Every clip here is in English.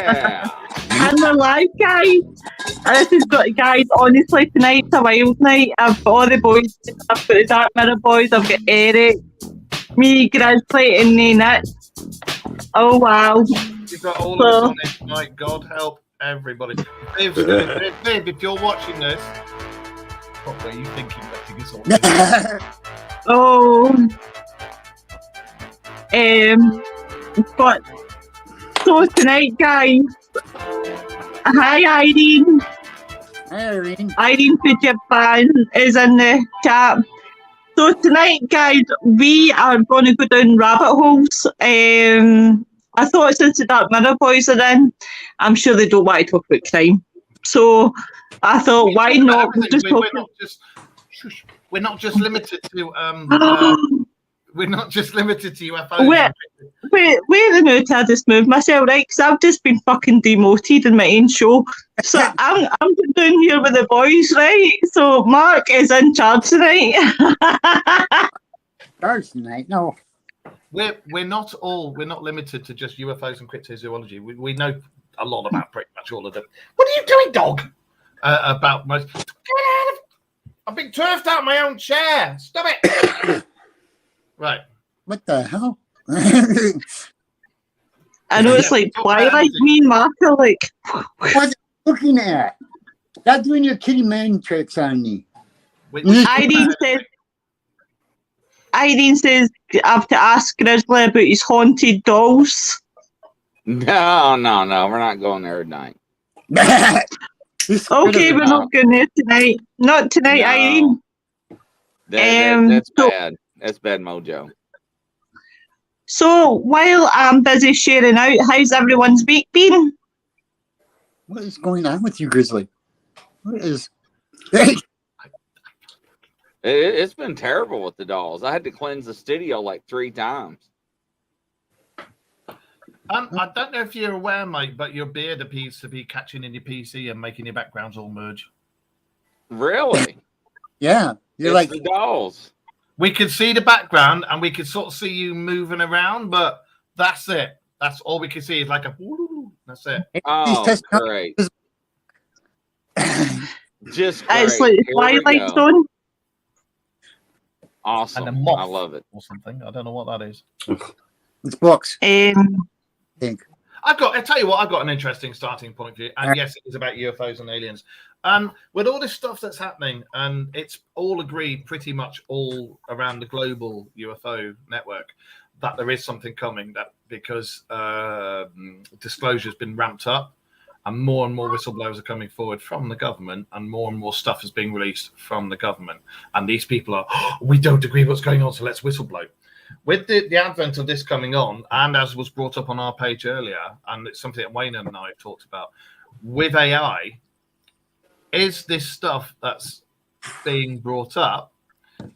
Yeah. And we're live, guys. And this is guys, honestly, tonight's a wild night. I've got all the boys. I've got the Dark Mirror boys. I've got Eric, me, Grizzly, and Nate. Oh, wow. You've got all of us on it tonight. God help everybody. Dave, if you're watching this, what were you thinking letting us all do? But so tonight, guys. Hi, Irene. Hi, Irene. Irene from Japan is in the chat. So tonight, guys, we are going to go down rabbit holes. I thought since the Dark Mirror boys are in, I'm sure they don't want to talk about crime. So I thought, why not? We're not just limited to we're not just limited to UFOs. Wait a minute, I just moved myself, right? Because I've just been fucking demoted in my own show. So I'm down here with the boys, right? So Mark is in charge tonight. Charge tonight? No. We're not limited to just UFOs and cryptozoology. We know a lot about pretty much all of them. What are you doing, dog? About most. Get out of! I've been turfed out of my own chair. Stop it! Right. What the hell? I know it's like Twilight. Me and Mark are like. What are you looking at? Stop doing your kitty man tricks on me. Irene says I have to ask Grizzly about his haunted dolls. No. We're not going there tonight. Okay, we're not going there tonight. Not tonight, no. Irene. That's bad. That's bad mojo. So while I'm busy sharing out, how's everyone's week been? What is going on with you, Grizzly? What is? It's been terrible with the dolls. I had to cleanse the studio like 3 times. I don't know if you're aware, mate, but your beard appears to be catching in your PC and making your backgrounds all merge. Really? Yeah. You're like the dolls. We could see the background and we could sort of see you moving around, but that's it. That's all we can see is like a woo. That's it. Oh, great. Just great. It's like Twilight Zone. Awesome. And a moth I love it. or something. I don't know what that is. It's books. I think. I tell you what, I've got an interesting starting point for you. And yes, it is about UFOs and aliens. With all this stuff that's happening, and it's all agreed pretty much all around the global UFO network that there is something coming, that because disclosure has been ramped up and more whistleblowers are coming forward from the government and more stuff is being released from the government. And these people are, we don't agree what's going on, so let's whistleblow. With the advent of this coming on, and as was brought up on our page earlier, and it's something that Wayne and I have talked about, with AI, is this stuff that's being brought up,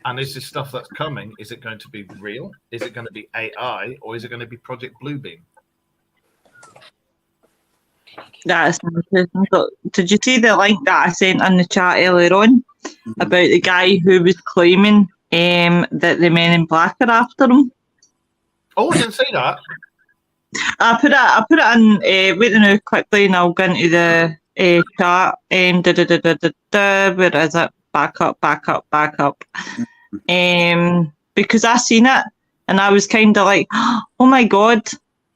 and is this stuff that's coming, is it going to be real? Is it going to be AI, or is it going to be Project Bluebeam? That's interesting. Did you see the link that I sent in the chat earlier on about the guy who was claiming that the Men in Black are after him? Oh, I didn't see that. I put it in. Wait a minute, quickly, and I'll go into the chat. Where is it? Back up. Because I seen it, and I was kind of like, oh my god.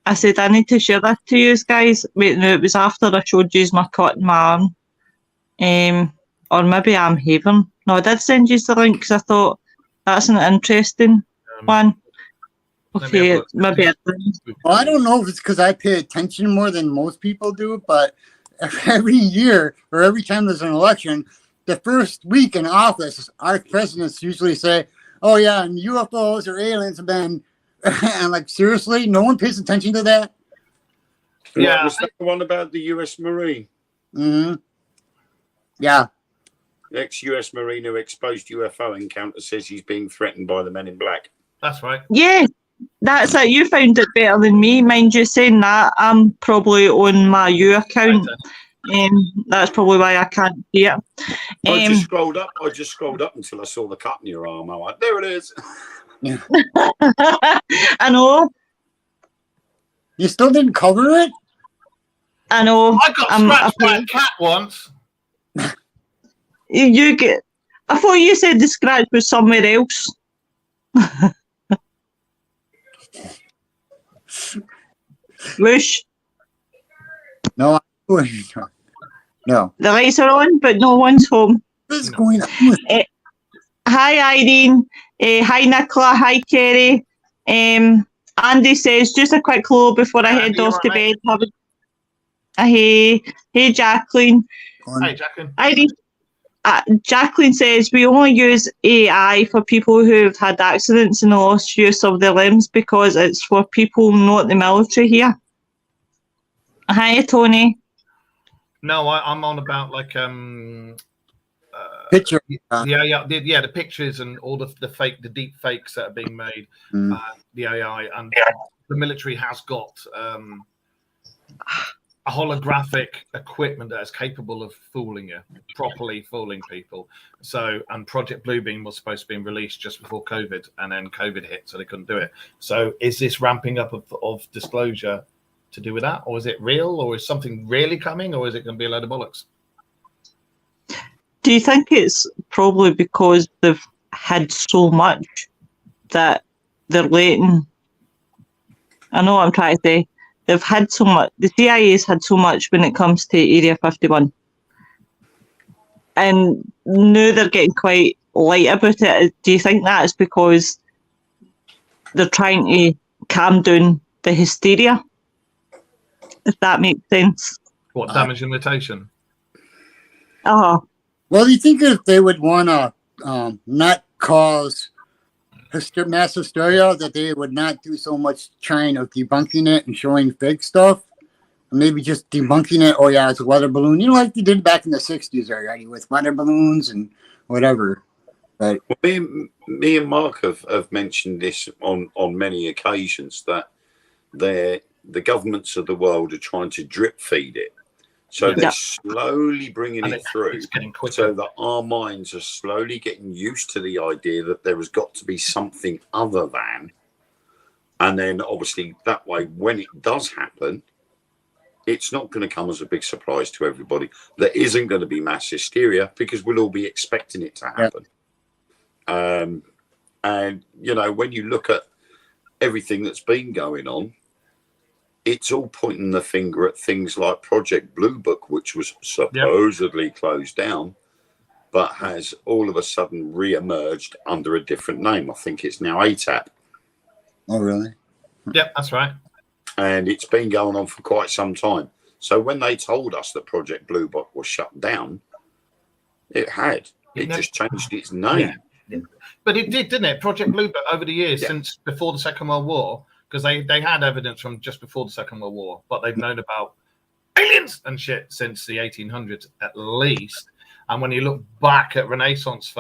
I said, I need to share that to you guys. Wait, no, it was after I showed you my cut in my arm. Or maybe I'm Haven. No, I did send you the link because I thought that's an interesting one. Okay, maybe I didn't. Well, I don't know if it's because I pay attention more than most people do, but every year or every time there's an election, the first week in office, our presidents usually say, oh yeah, and UFOs or aliens have been, and like, seriously, no one pays attention to that? Yeah. Was that the one about the US Marine? Mm-hmm. Yeah. The ex-US Marine who exposed UFO encounter says he's being threatened by the Men in Black. That's right. Yeah, that's it. You found it better than me. Mind you saying that, I'm probably on my U account. That's probably why I can't see it. I just scrolled up until I saw the cut in your arm. I went, there it is. I know. You still didn't cover it? I know. I got scratched by a cat once. You get. I thought you said the scratch was somewhere else. Whoosh. No, no. The lights are on, but no one's home. What's going on with Hi, Irene. Hi, Nicola. Hi, Kerry. Andy says, just a quick hello before I head Andy, off to you all bed. Hey, Jacqueline. Hey, Jacqueline. Irene. Jacqueline says, we only use AI for people who've had accidents and lost use of their limbs because it's for people not the military here. Hi, Tony. No, I'm on about like picture? the pictures and all the deep fakes that are being made. The AI and the military has got a holographic equipment that is capable of properly fooling people. So, and Project Bluebeam was supposed to be released just before COVID, and then COVID hit, so they couldn't do it. So, is this ramping up of disclosure to do with that, or is it real, or is something really coming, or is it going to be a load of bollocks? Do you think it's probably because they've had so much that they're letting? I know what I'm trying to say. They've had so much. The CIA's had so much when it comes to Area 51, and now they're getting quite light about it. Do you think that's because they're trying to calm down the hysteria? If that makes sense. What, damage and limitation? Oh. Well, do you think if they would want to not cause mass hysteria, that they would not do so much trying of debunking it and showing fake stuff? Maybe just debunking it. Oh, yeah, it's a weather balloon. You know, like they did back in the 60s already with weather balloons and whatever. But well, me and Mark have mentioned this on many occasions, that the governments of the world are trying to drip feed it. So they're slowly bringing it through, so that our minds are slowly getting used to the idea that there has got to be something other than. And then obviously that way, when it does happen, it's not going to come as a big surprise to everybody. There isn't going to be mass hysteria because we'll all be expecting it to happen. Yeah. And, you know, when you look at everything that's been going on, it's all pointing the finger at things like Project Blue Book, which was supposedly closed down, but has all of a sudden re-emerged under a different name. I think it's now ATAP. Oh, really? Yeah, that's right. And it's been going on for quite some time. So when they told us that Project Blue Book was shut down, it had. It just changed its name. Yeah. But it did, didn't it? Project Blue Book over the years, since before the Second World War, because they had evidence from just before the Second World War, but they've known about aliens and shit since the 1800s at least. And when you look back at Renaissance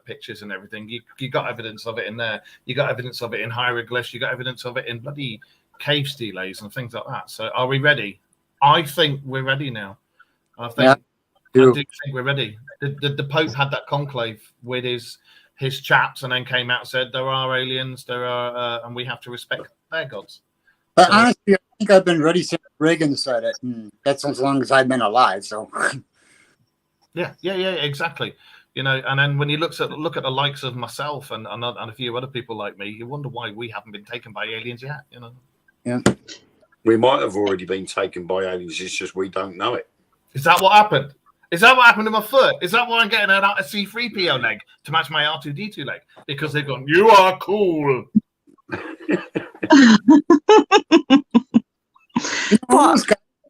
pictures and everything, you got evidence of it in there. You got evidence of it in hieroglyphs. You got evidence of it in bloody cave steles and things like that. So are we ready? I think we're ready now. I do think we're ready. The Pope had that conclave with his chaps, and then came out and said there are aliens, and we have to respect their gods. But honestly, I think I've been ready since Reagan said it. That's as long as I've been alive. So yeah, exactly. You know, and then when you look at the likes of myself and a few other people like me, you wonder why we haven't been taken by aliens yet. You know. Yeah. We might have already been taken by aliens. It's just we don't know it. Is that what happened? Is that what happened to my foot? Is that why I'm getting a C-3PO leg to match my R2-D2 leg? Because they've gone, you are cool.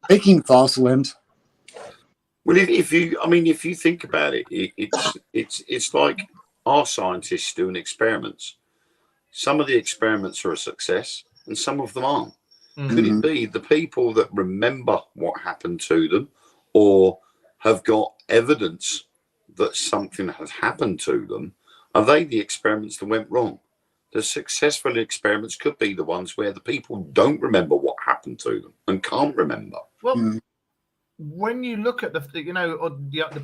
Making false limbs. Well, if you think about it, it's like our scientists doing experiments. Some of the experiments are a success, and some of them aren't. Mm-hmm. Could it be the people that remember what happened to them, or have got evidence that something has happened to them? Are they the experiments that went wrong? The successful experiments could be the ones where the people don't remember what happened to them and can't remember. Well, when you look at the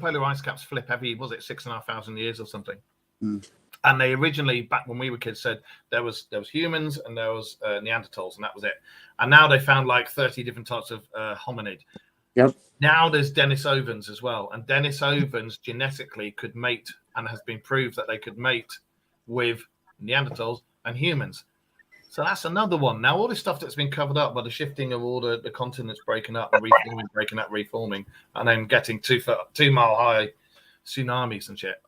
polar ice caps flip every, was it 6,500 years or something? And they originally, back when we were kids, said there was humans and there was Neanderthals, and that was it. And now they found like 30 different types of hominid. Yep. Now there's Denisovans as well, and Denisovans genetically could mate, and has been proved that they could mate with Neanderthals and humans. So that's another one. Now all this stuff that's been covered up by the shifting of all the continents breaking up and reforming, breaking up, reforming, and then getting 2 mile high tsunamis and shit.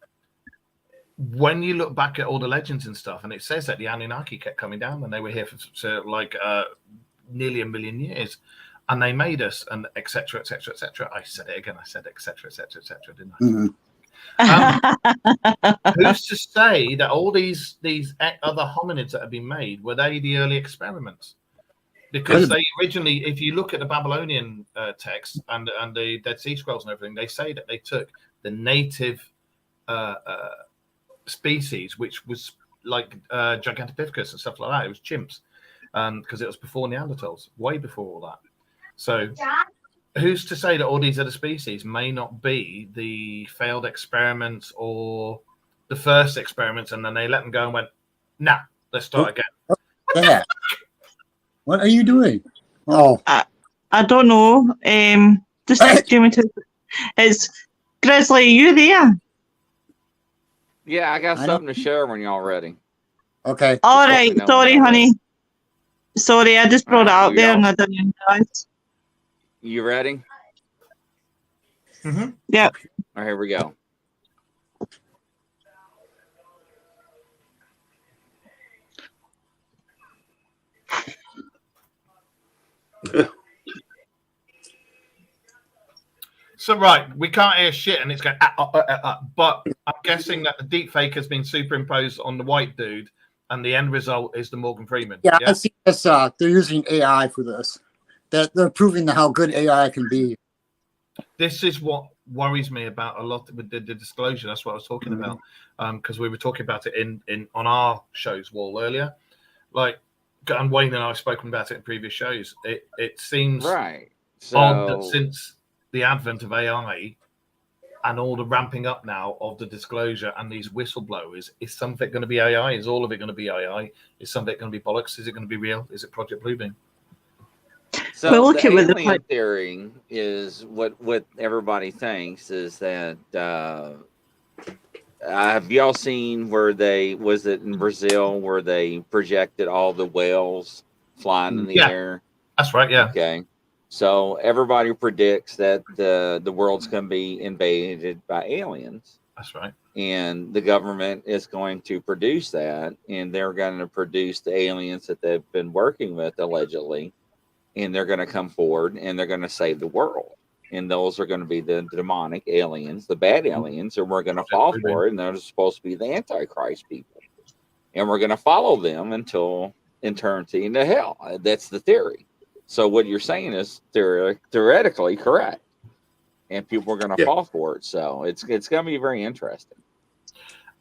When you look back at all the legends and stuff, and it says that the Anunnaki kept coming down and they were here for like nearly 1 million years, and they made us, and etc. etc. etc. I said it again. I said etc. etc. etc. Didn't I? Mhm. Who's to say that all these other hominids that have been made, were they the early experiments? Because they originally, if you look at the Babylonian texts and the Dead Sea Scrolls and everything, they say that they took the native species, which was like Gigantopithecus and stuff like that. It was chimps, because it was before Neanderthals, way before all that. So who's to say that all these other species may not be the failed experiments or the first experiments, and then they let them go and went, nah, let's start again. Yeah. What are you doing? Oh, I don't know. Just give me to. It's Grizzly. You there? Yeah, I got I something to share when y'all ready. okay. All Just let right. me know Sorry, when y'all honey. Sorry, I just brought it Alright, out there y'all- and I didn't realize. You ready? Mm-hmm. Yep. All right, here we go. So right, we can't hear shit, and it's going. But I'm guessing that the deep fake has been superimposed on the white dude, and the end result is the Morgan Freeman. Yeah, I see this. They're using AI for this. They're proving how good AI can be. This is what worries me about a lot with the disclosure. That's what I was talking Mhm. about, because we were talking about it in on our show's wall earlier. Like, and Wayne and I have spoken about it in previous shows. It seems Right. odd that So since the advent of AI and all the ramping up now of the disclosure and these whistleblowers, is some of it going to be AI? Is all of it going to be AI? Is some of it going to be bollocks? Is it going to be real? Is it Project Bluebeam? So Well, look the at what the alien theory is what everybody thinks is that have y'all seen where they was it in Brazil where they projected all the whales flying in the Yeah. air? That's right. Yeah. Okay. So everybody predicts that the world's going to be invaded by aliens, That's right. and the government is going to produce that, and they're going to produce the aliens that they've been working with allegedly, and they're going to come forward and they're going to save the world. And those are going to be the demonic aliens, the bad aliens, and we're going to fall for it. And they're supposed to be the Antichrist people, and we're going to follow them until eternity into hell. That's the theory. So what you're saying is theoretically correct, and people are going to fall for it. So it's going to be very interesting.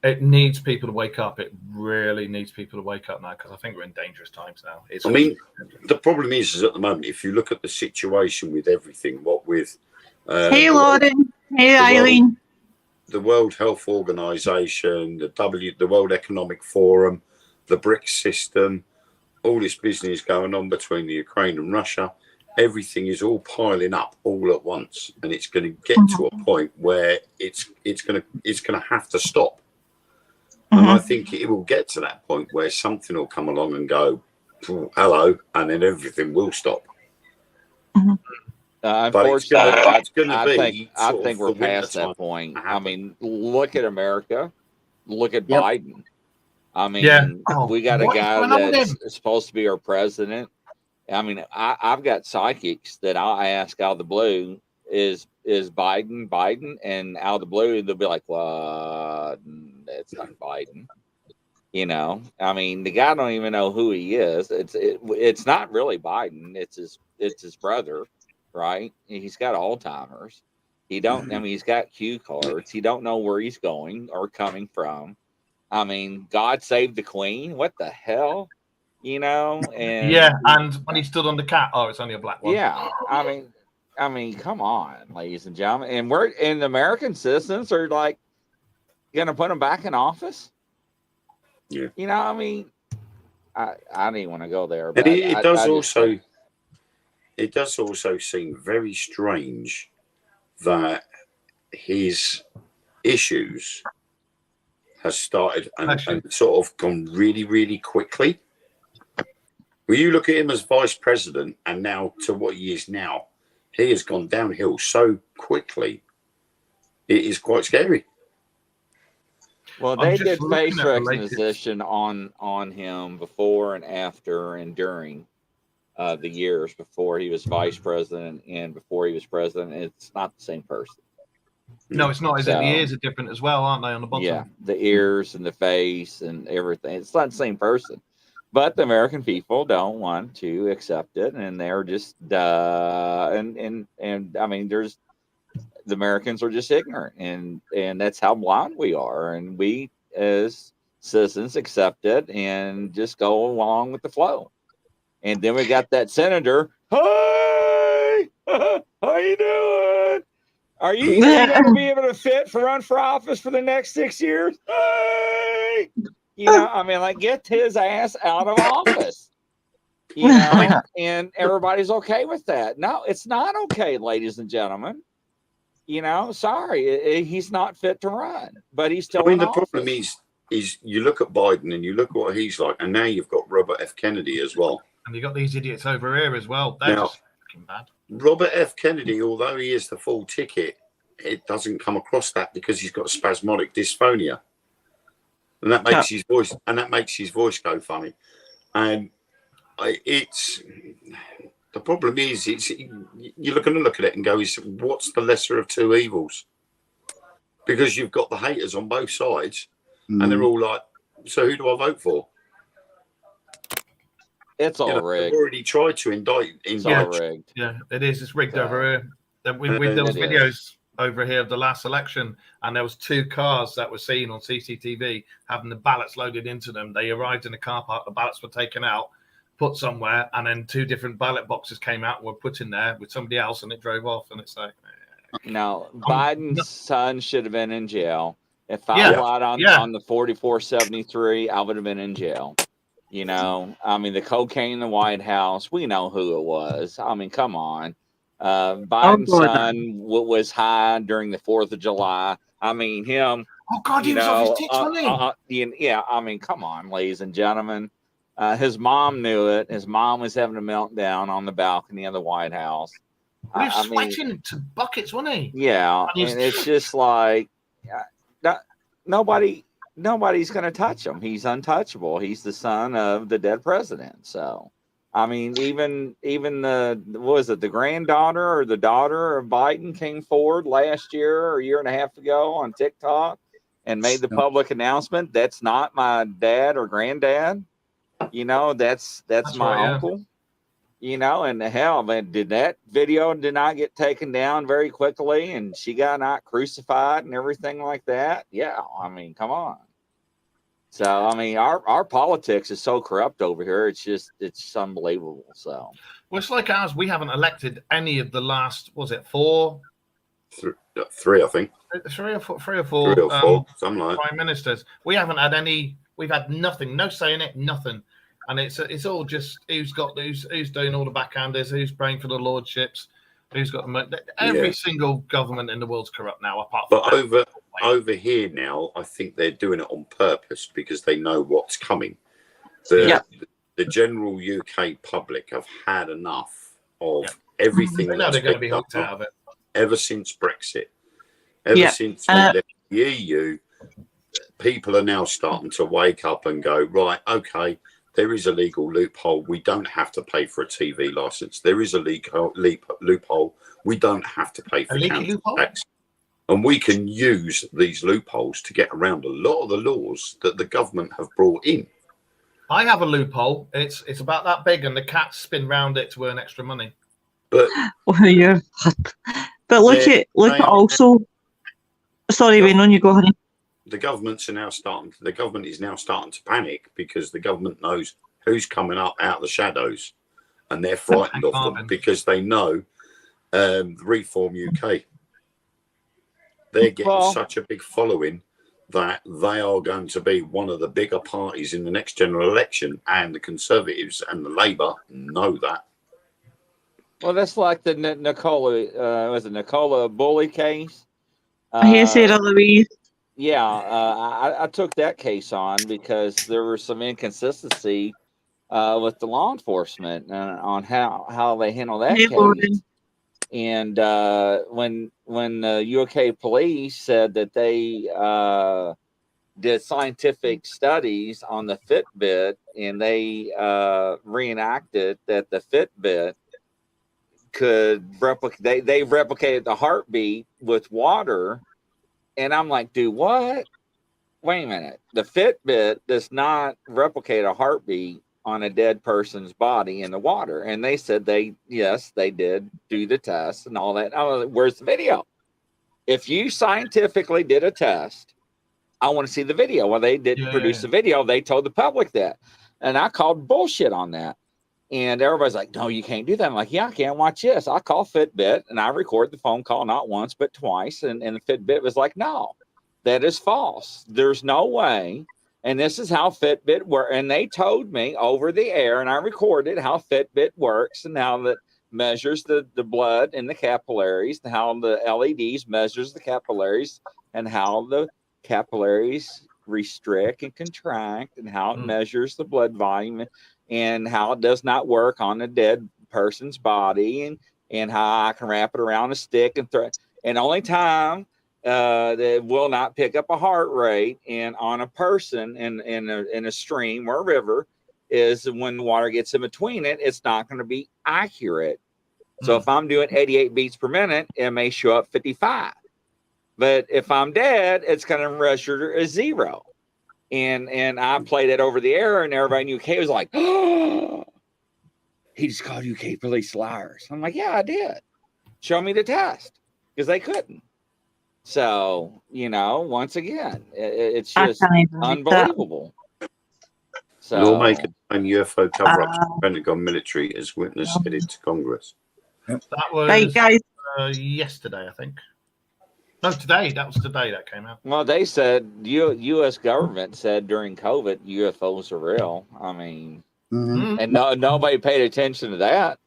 It needs people to wake up. It really needs people to wake up now, because I think we're in dangerous times now. I mean, the problem is at the moment, if you look at the situation with everything, what with Hey, Lauren. Hey, Eileen. the World Health Organization, the World Economic Forum, the BRICS system, all this business going on between the Ukraine and Russia, everything is all piling up all at once, and it's going to get to a point where it's going to have to stop. And I think it will get to that point where something will come along and go, hello, and then everything will stop. Unfortunately, I think we're the past winter that point. time. I mean, look at America. Look at Yep. Biden. I mean, we got a what is guy going on with that's supposed to be our president. I mean, I've got psychics that I'll ask out of the blue, is Biden? And out of the blue, they'll be like, well, it's not Biden. You know, I mean, the guy don't even know who he is. It's not really Biden. It's his brother, right? He's got Alzheimer's. He don't. I mean, he's got cue cards. He don't know where he's going or coming from. I mean, God save the Queen. What the hell? You know? And and when he stood on the cat, it's only a black one. yeah, I mean, come on, ladies and gentlemen. And the American citizens are like gonna put him back in office. Yeah. You know, I mean, I didn't want to go there, But but it does also it does also seem very strange that his issues has started and sort of gone really, really quickly. When you look at him as vice president and now to what he is now, he has gone downhill so quickly. It is quite scary. Well, they did face recognition on him before and after and during the years before he was vice president and before he was president. It's not the same person. No, it's not. Is it? The ears are different as well, aren't they, on the bottom? Yeah, the ears and the face and everything. It's not the same person. But the American people don't want to accept it, and they're just and I mean, the Americans are just ignorant, and that's how blind we are, and we as citizens accept it and just go along with the flow. And then we got that senator. Hey, how you doing? Are you going to be able to run for office for the next 6 years? Hey, you know, I mean, like, get his ass out of office. You know, and everybody's okay with that. No, it's not okay, ladies and gentlemen. You know, sorry, he's not fit to run, but he's still. I mean, the problem is you look at Biden and you look at what he's like, and now you've got Robert F. Kennedy as well. And you got these idiots over here as well. They're just fucking bad. Robert F. Kennedy, although he is the full ticket, it doesn't come across that because he's got spasmodic dysphonia, and that makes his voice go funny. And it's the problem is you're going to look at it and go, what's the lesser of two evils? Because you've got the haters on both sides, and they're all like, so who do I vote for? It's all rigged. They've already tried to indict. It's all rigged. Yeah, it is. It's rigged over here. There was videos over here of the last election, and there was 2 cars that were seen on CCTV having the ballots loaded into them. They arrived in the car park. The ballots were taken out, put somewhere, and then 2 different ballot boxes came out and were put in there with somebody else, and it drove off. And it's like, now Biden's son should have been in jail. If I lied on the 4473, I would have been in jail. You know, I mean, the cocaine in the White House, we know who it was. I mean, come on. Biden's son was high during the 4th of July. I mean, him. Oh, God, he was off his tits, wasn't he? Yeah, I mean, come on, ladies and gentlemen. His mom knew it. His mom was having a meltdown on the balcony of the White House. He was sweating to buckets, wasn't he? Yeah, and it's just like nobody's going to touch him. He's untouchable. He's the son of the dead president. So, I mean, even the granddaughter or the daughter of Biden came forward last year or a year and a half ago on TikTok and made the public announcement. That's not my dad or granddad. You know, that's my uncle. You know, and the hell, man, did that video did not get taken down very quickly and she got not crucified and everything like that? Yeah, I mean, come on. So, I mean, our politics is so corrupt over here. It's unbelievable. So, well, it's like ours. We haven't elected any of the last, was it 4? 3, I think. 3 or 4, 3 or 4, something like prime ministers. We haven't had any. We've had nothing. No say in it. Nothing. And it's all just who's doing all the backhanders, who's praying for the lordships, who's got the every single government in the world's corrupt now. Apart from over here now, I think they're doing it on purpose because they know what's coming. The general UK public have had enough of everything. They know they're going to be hooked out of it. Ever since Brexit, ever since we left the EU, people are now starting to wake up and go, right, okay, there is a legal loophole. We don't have to pay for a TV license. There is a legal loophole. We don't have to pay for council tax. And we can use these loopholes to get around a lot of the laws that the government have brought in. I have a loophole. It's about that big, and the cats spin round it to earn extra money. But but look at also. Sorry, Wayne, on you go, honey. The government is now starting to panic because the government knows who's coming up out of the shadows, and they're frightened of them because they know Reform UK. They're getting such a big following that they are going to be one of the bigger parties in the next general election, and the Conservatives and the Labour know that. Well, that's like the Nicola, was it Nicola Bully case? I hear Sarah Louise. Yeah, I took that case on because there was some inconsistency with the law enforcement on how they handle that Hey, case. Lauren. And when the UK police said that they did scientific studies on the Fitbit, and they reenacted that the Fitbit could replicate, they replicated the heartbeat with water. And I'm like, dude, what? Wait a minute. The Fitbit does not replicate a heartbeat on a dead person's body in the water. And they said yes, they did do the test and all that. I was like, where's the video? If you scientifically did a test, I want to see the video. Well, they didn't produce the video. They told the public that. And I called bullshit on that. And everybody's like, no, you can't do that. I'm like, yeah, I can't. Watch this. I call Fitbit and I record the phone call not once, but twice. And the Fitbit was like, no, that is false. There's no way. And this is how Fitbit works. And they told me over the air, and I recorded how Fitbit works and how that measures the blood in the capillaries, and how the LEDs measures the capillaries, and how the capillaries restrict and contract, and how it measures the blood volume, and how it does not work on a dead person's body, and how I can wrap it around a stick and throw it. And only time that will not pick up a heart rate and on a person in a stream or a river is when the water gets in between it. It's not going to be accurate. So if I'm doing 88 beats per minute, it may show up 55. But if I'm dead, it's going to register as 0. And I played it over the air, and everybody in UK was like, oh, he just called UK police liars. I'm like, yeah, I did. Show me the test, because they couldn't. So, once again, it's just unbelievable. So, lawmaker and UFO cover-ups Pentagon military as witness headed to Congress. That was Right, guys. Yesterday, I think. No, today. That was today that came out. Well, they said U.S. government said during COVID UFOs are real. I mean, and nobody paid attention to that.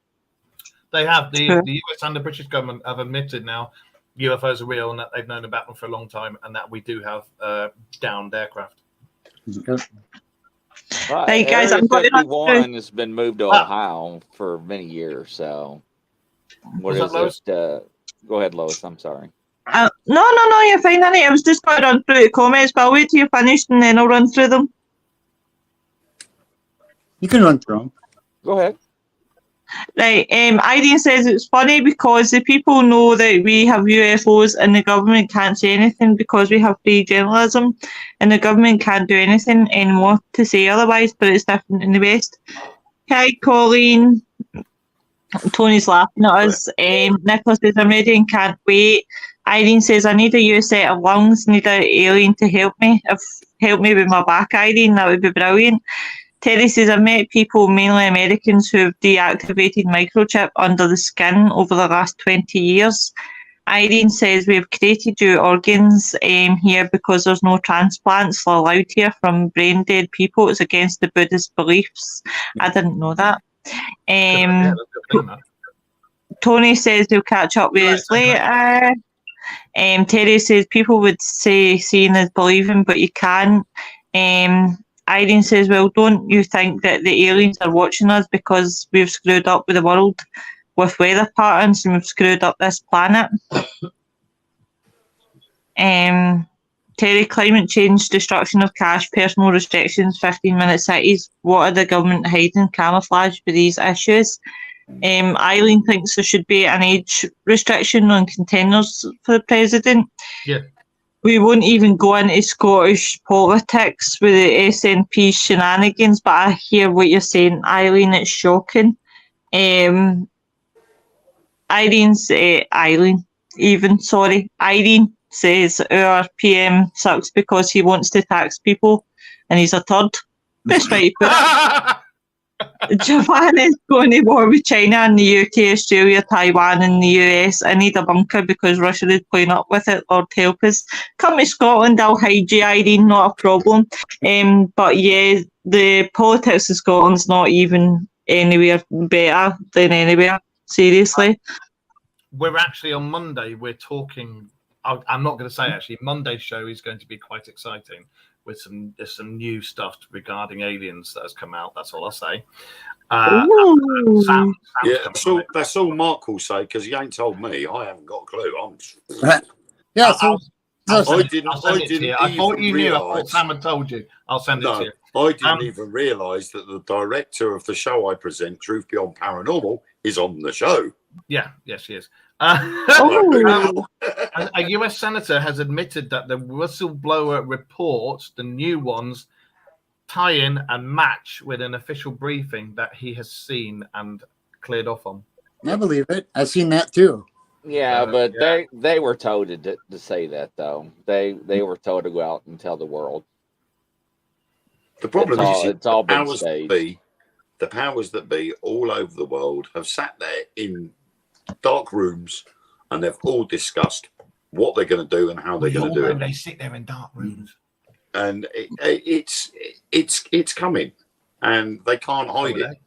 They have the U.S. and the British government have admitted now UFOs are real and that they've known about them for a long time, and that we do have downed aircraft. Right. Hey guys, Area I'm going 51 has been moved to Ohio for many years. So, what is it? Go ahead, Lois. I'm sorry. No, you're fine, honey. I was just going to run through the comments, but I'll wait till you're finished and then I'll run through them. You can run through them. Go ahead. Right, Irene says it's funny because the people know that we have UFOs and the government can't say anything because we have free journalism, and the government can't do anything anymore to say otherwise, but it's different in the West. Hi, Colleen. Tony's laughing at us. Nicholas says, I'm ready and can't wait. Irene says, I need a new set of lungs, need an alien to help me. Help me with my back, Irene, that would be brilliant. Terry says, I've met people, mainly Americans, who have deactivated microchip under the skin over the last 20 years. Irene says, we have created new organs here because there's no transplants allowed here from brain dead people. It's against the Buddhist beliefs. I didn't know that. Tony says he'll catch up with us later. Terry says, people would say seeing is believing, but you can't. Irene says, well, don't you think that the aliens are watching us because we've screwed up with the world with weather patterns and we've screwed up this planet? Terry, climate change, destruction of cash, personal restrictions, 15-minute cities. What are the government hiding camouflage for these issues? Eileen thinks there should be an age restriction on containers for the president. Yeah. We won't even go into Scottish politics with the SNP shenanigans, but I hear what you're saying, Eileen. It's shocking. Irene says our PM sucks because he wants to tax people and he's a turd. Best way to put it. Japan is going to war with China and the UK, Australia, Taiwan and the US. I need a bunker because Russia is playing up with it. Lord help us. Come to Scotland, I'll hide you, Irene, not a problem. But yeah, the politics of Scotland's not even anywhere better than anywhere. Seriously. We're actually on Monday. We're talking. I'm not going to say actually. Monday's show is going to be quite exciting with there's some new stuff regarding aliens that has come out. That's all I'll say. Ooh. Sam's Yeah, coming on it. that's all Mark will say because he ain't told me. I haven't got a clue. Yeah, so I'll send I it- didn't- I'll send I it to you. didn't I thought you even knew. I thought realise. Sam had told you. I'll send it to No, you. I didn't Um, even realise that the director of the show I present, Truth Beyond Paranormal, is on the show. Yeah, yes, she is. Oh. A US senator has admitted that the whistleblower reports, the new ones, tie in and match with an official briefing that he has seen and cleared off on. I believe it. I've seen that too. Yeah, but yeah. they were told to say that though. They were told to go out and tell the world. The problem It's all been powers that staged. be, the powers that be all over the world have sat there in dark rooms and they've all discussed what they're going to do and how they're going to do it. They sit there in dark rooms. And it's coming, and they can't hide it.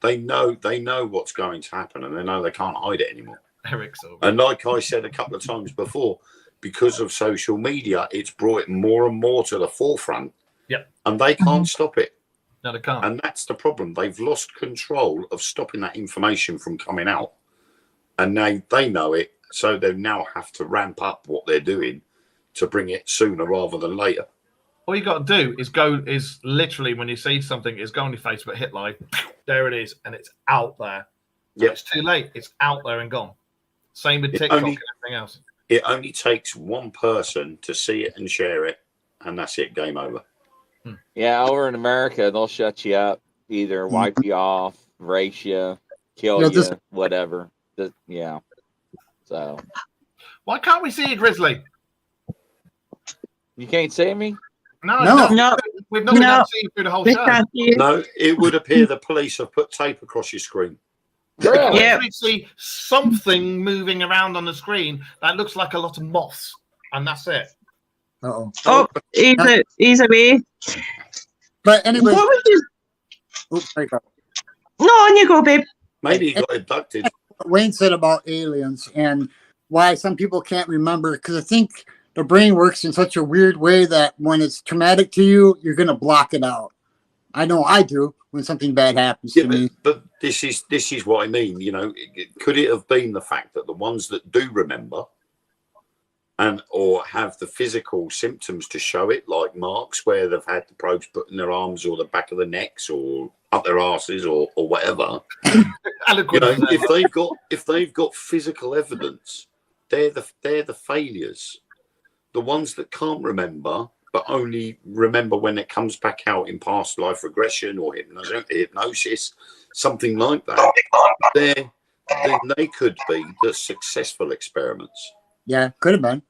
They know what's going to happen, and they know they can't hide it anymore. Eric's over. And like I said a couple of times before, because of social media, it's brought it more and more to the forefront. Yep. And they can't stop it. No, they can't. And that's the problem. They've lost control of stopping that information from coming out. And they know it, so they now have to ramp up what they're doing to bring it sooner rather than later. All you got to do is literally when you see something, is go on your Facebook, hit like, there it is, and it's out there. Yeah, It's too late. It's out there and gone. Same with TikTok and everything else. It only takes one person to see it and share it, and that's it. Game over. Yeah, over in America, they'll shut you up, either wipe you off, race you, kill Yeah, you, this- whatever. Yeah. So Why can't we see you, Grizzly? you can't see me? No, No. we've not been No. able to see you through the whole We show. can't see you. No, it would appear the police have put tape across your screen. Really? Yeah. We see something moving around on the screen that looks like a lot of moths, and that's it. Uh-oh. Oh, he's away. But anyway, What would you? oops, sorry, Carl. No, on you go, babe. Maybe he got abducted. What Wayne said about aliens and why some people can't remember, because I think the brain works in such a weird way that when it's traumatic to you, you're going to block it out. I know I do when something bad happens Yeah, to me. but this is what I mean. You know, could it have been the fact that the ones that do remember and or have the physical symptoms to show it, like Mark's, where they've had the probes put in their arms or the back of the necks or up their asses or whatever. Eloquent. You know, if they've got physical evidence, they're the failures. The ones that can't remember, but only remember when it comes back out in past life regression or hypnosis, something like that. Then they could be the successful experiments. Yeah, could have been.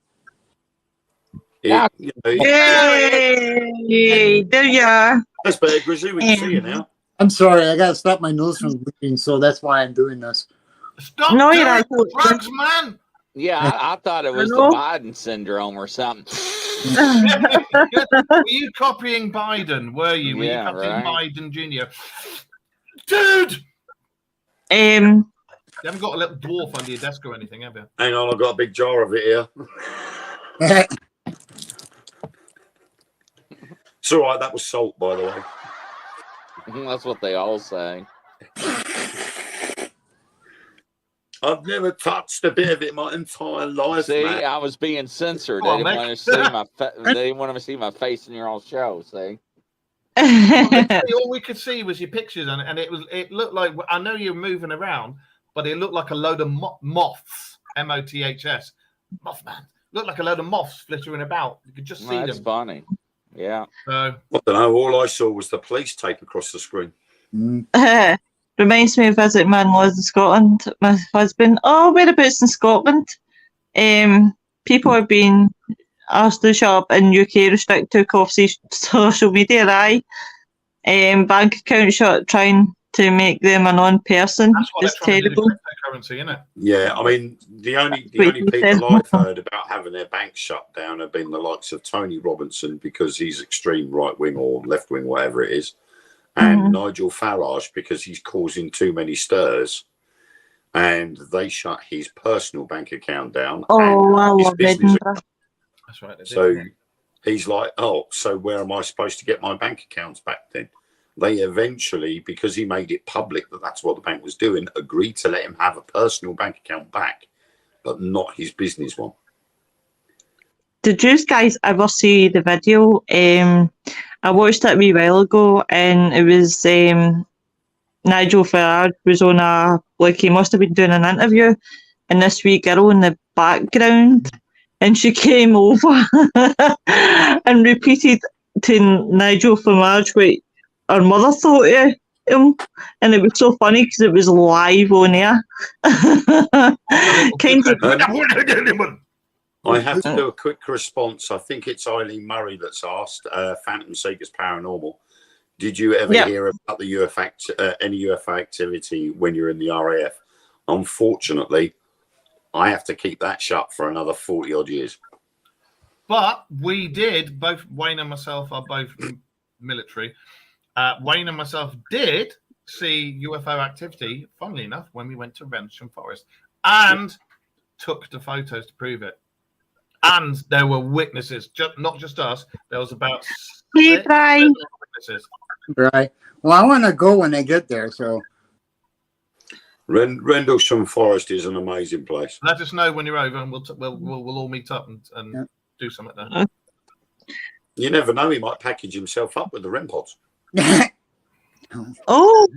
Yeah. You know, Yay! There you are. that's better, Grizzly. We can see you now. I'm sorry, I got to stop my nose from bleeding, so that's why I'm doing this. Stop No, doing you're not. drugs, man. Yeah, I thought it was the Hello? Biden syndrome or something. Were you copying Biden? Were you? Were Yeah, you copying right. Biden Jr.? Dude! Um, You haven't got a little dwarf under your desk or anything, have you? Hang on, I've got a big jar of it here. It's all right. That was salt, by the way. That's what they all say. I've never touched a bit of it my entire life. See, Matt. I was being censored. Come They on, didn't want to see my they didn't want to see my face in your own show. See, All we could see was your pictures, and it looked like, I know you're moving around, but it looked like a load of moths. MOTHS, Mothman. Looked like a load of moths flittering about. You could just see that's them. funny. Yeah. So I don't know. All I saw was the police tape across the screen. reminds me of visiting my in-laws in Scotland. My husband. Oh, whereabouts in Scotland? People have been asked to shut up in UK, restrict took off social media. Bank account shut, trying to make them a non-person. that's what It's they're trying to do terrible. with cryptocurrency, isn't it? Yeah, I mean, the only Wait, people I've heard about having their banks shut down have been the likes of Tony Robinson, because he's extreme right wing or left wing, whatever it is, and Nigel Farage, because he's causing too many stirs. and they shut his personal bank account down. Oh, I and his love business. Edinburgh. That's right. they did, So yeah. he's like, oh, so where am I supposed to get my bank accounts back then? They eventually, because he made it public that that's what the bank was doing, agreed to let him have a personal bank account back, but not his business one. Did you guys ever see the video? I watched it a wee while ago, and it was Nigel Farage was on he must have been doing an interview, and this wee girl in the background, and she came over and repeated to Nigel Farage what her mother thought of him, and it was so funny because it was live on air. Kind of. I have to do a quick response. I think it's Eileen Murray that's asked, Phantom Seekers Paranormal. Did you ever hear about the any UFO activity when you're in the RAF? Unfortunately, I have to keep that shut for another 40 odd years. But we did, both Wayne and myself are both military. Wayne and myself did see UFO activity, funnily enough, when we went to Wrensham Forest and took the photos to prove it. And there were witnesses, not just us. There was about 6 witnesses. Right. Well, I want to go when they get there. So Rendlesham Forest is an amazing place. Let us know when you're over, and we'll all meet up and do something there. You never know; he might package himself up with the REM pods. Oh,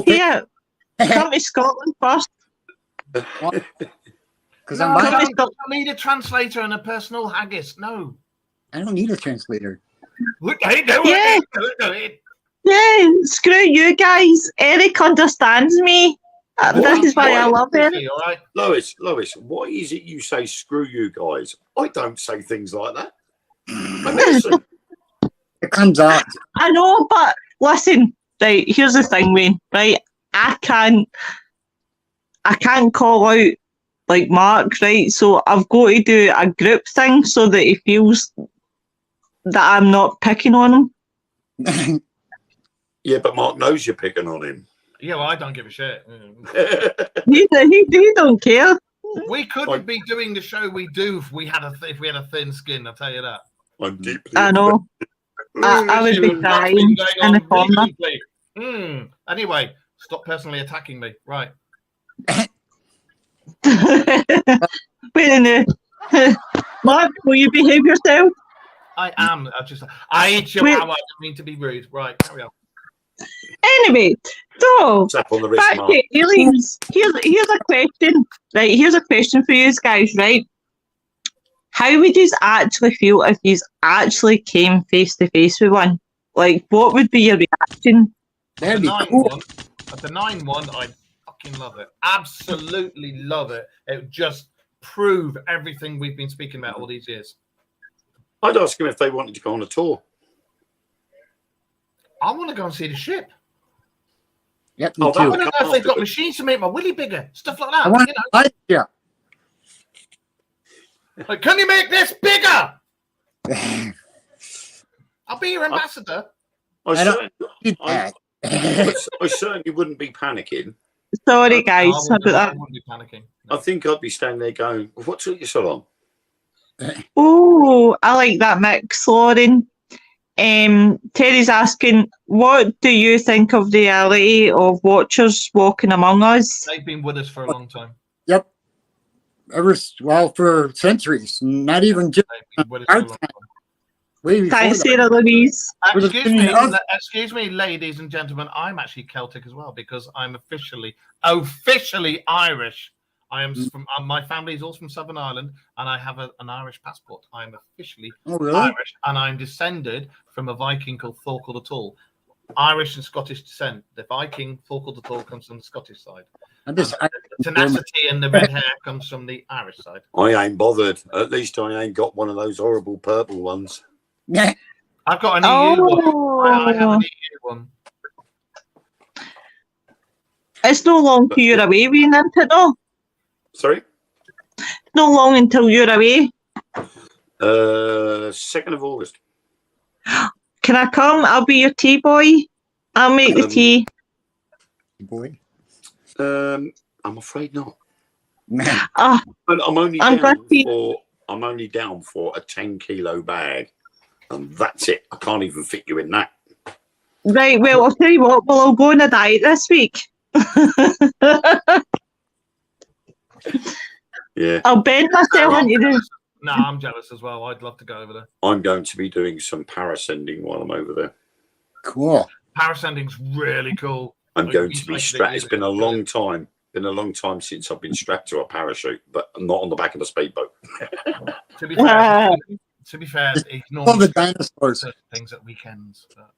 yeah. Come to Scotland first. Because No, I don't need a translator and a personal haggis. No. don't need a translator. Hey, do it. Yeah, screw you guys. Eric understands me. This is why I love Eric. All right. Lois, why is it you say screw you guys? I don't say things like that. I listen. It comes out. I know, but listen, right, here's the thing, Wayne, right? I can't call out like Mark, right? So I've got to do a group thing so that he feels that I'm not picking on him. Yeah, but Mark knows you're picking on him. Yeah, well, I don't give a shit. He don't care. We couldn't be doing the show we do if we had a thin skin. I'll tell you that. I'm deeply. I know. I would be dying in the corner. Anyway, stop personally attacking me. Right. Wait a minute. Mark, will you behave yourself? I am. I chihuahua. I don't mean to be rude. Right, carry on. Anyway, so Tap on the wrist, back Mark. to aliens. Here's a question. Right, here's a question for you guys, right? How would you actually feel if you actually came face to face with one? Like, what would be your reaction? That'd The be 9 cool. one. At the 9-1, I fucking love it. Absolutely love it. It would just prove everything we've been speaking about all these years. I'd ask him if they wanted to go on a tour. I want to go and see the ship. Yep, me Oh, that I too. want to know if they've got machines to make my willy bigger, stuff like that. I want You to yeah. know, like, can you make this bigger? I'll be your ambassador. I don't need that. I certainly wouldn't be panicking. Sorry, guys, I about that. wouldn't be panicking. I think I'd be standing there going, "What took you so long?" Oh, I like that mix, Lauren. Terry's asking, what do you think of the reality of watchers walking among us? They've been with us for a long time. Yep. For centuries. Not even just They've been with us for a long time. way before Thanks, that. Sarah Louise. Excuse me, ladies and gentlemen. I'm actually Celtic as well because I'm officially Irish. I am from my family is also from Southern Ireland, and I have an Irish passport. I'm officially Oh, really? Irish, and I'm descended from a Viking called Thorkel the Tall. Irish and Scottish descent. The Viking Thorkel the Tall comes from the Scottish side. I Tenacity and the red hair comes from the Irish side. I ain't bothered. At least I ain't got one of those horrible purple ones. Yeah. I've got an EU one. I have Oh, an EU one. it's no long till you're away, Wayne, isn't it? No, Sorry? no long until you're away. 2nd of August. Can I come? I'll be your tea boy. I'll make the tea. Boy. I'm afraid not. Oh, But I'm only I'm glad down for a 10-kilo bag, and that's it. I can't even fit you in that. right, well, I'll tell you what, we'll all go on a diet this week. Yeah, I'll bend myself into the... No, I'm jealous as well. I'd love to go over there. I'm going to be doing some parascending while I'm over there. Cool. Parascending's really cool. I'm Oh, going you to be like strapped. it, It's been a long time. Been a long time since I've been strapped to a parachute, but not on the back of a speedboat. To be fair, he's All normally the dinosaurs. certain things at weekends. But...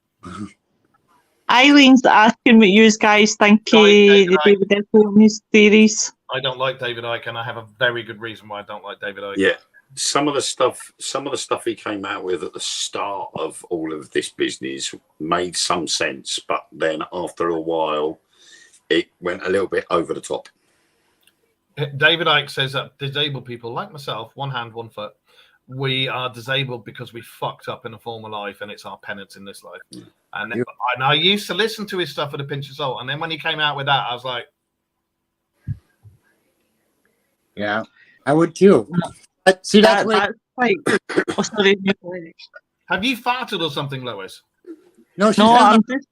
Eileen's asking what you guys think David the David Icke theories. I don't like David Icke, and I have a very good reason why I don't like David Icke. Yeah, some of the stuff he came out with at the start of all of this business made some sense, but then after a while, it went a little bit over the top. David Icke says that disabled people like myself, one hand, one foot, we are disabled because we fucked up in a former life, and it's our penance in this life. And I used to listen to his stuff with a pinch of salt, and then when he came out with that, I was like, Yeah, I would too. But see, that's That's like... Oh, sorry. have you farted or something, Lois? no, she's No, not- I'm just...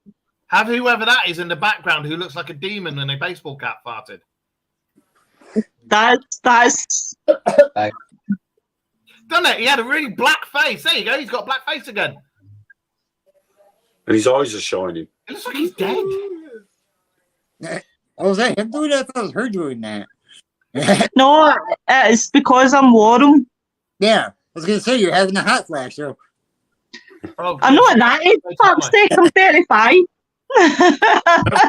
Have whoever that is in the background who looks like a demon and a baseball cap farted? That's... Done it? He had a really black face. There you go. He's got black face again. And his eyes are shining. It looks like he's dead. Oh, was that him doing that? I thought it was her doing that. No, it's because I'm Warren. Yeah, I was gonna say you're having a hot flash. So Oh, I'm not that age, fuck's sake, I'm 35.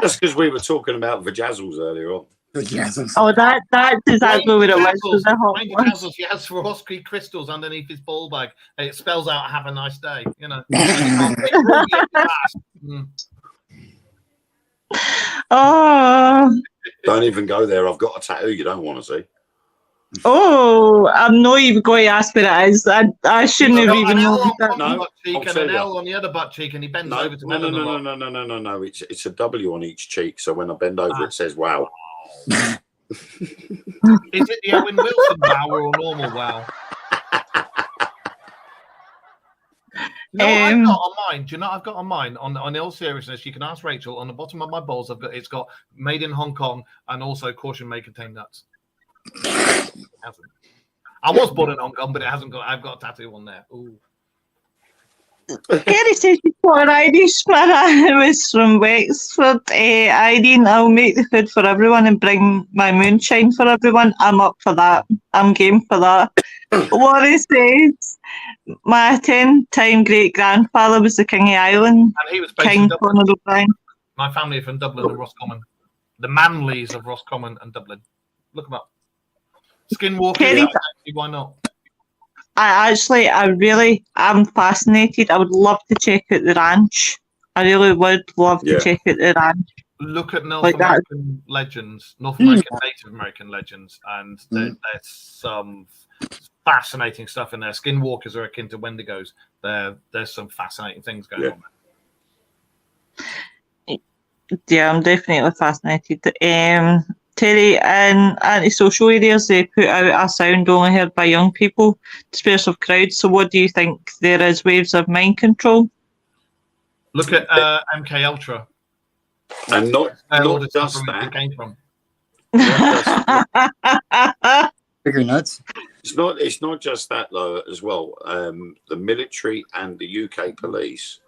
That's because we were talking about vajazzles earlier on. yes, Oh, that's exactly what it was. Wayne Dazzles, he has Swarovski crystals underneath his ball bag. And it spells out "Have a nice day." You know. Mm. Oh, Don't even go there. I've got a tattoo you don't want to see. oh, I'm not even going to ask what it is. I shouldn't have Got even an L known on that. one No, butt cheek I'll and tell an you. L on the other butt cheek, and he bends No, over to no, Melon a lot. no. It's a W on each cheek. So when I bend over, it says "Wow." Is it the Owen Wilson wow or a normal wow? No, I've got on mine. Do you know what I've got on mine? On all seriousness, you can ask Rachel. On the bottom of my balls, it's got "Made in Hong Kong" and also "Caution may contain nuts." It hasn't. I was born in Hong Kong, but it hasn't got. I've got a tattoo on there. Ooh. Kerry says she's got an Irishman. I was from Wexford. Irene, I'll make the food for everyone and bring my moonshine for everyone. I'm up for that. I'm game for that. Laurie says, my 10-time great-grandfather was the King of Ireland. And he was based in King Dublin. Conor O'Brien. My family are from Dublin and Roscommon. The Manleys of Roscommon and Dublin. Look them up. Skinwalker. Kerry- Yeah, actually, why not? I'm fascinated. I would love to check out the ranch. I really would love to Yeah. check out the ranch. Look at North Like that. American legends, North American Native American legends, and there's some fascinating stuff in there. Skinwalkers are akin to Wendigos. There's some fascinating things going on there. Yeah, I'm definitely fascinated. Terry, in antisocial areas, they put out a sound only heard by young people, dispersive of crowds. So what do you think? There is waves of mind control? Look at MK Ultra. And not All the just stuff where it that. came from. bigger nuts. It's not just that though as well. The military and the UK police,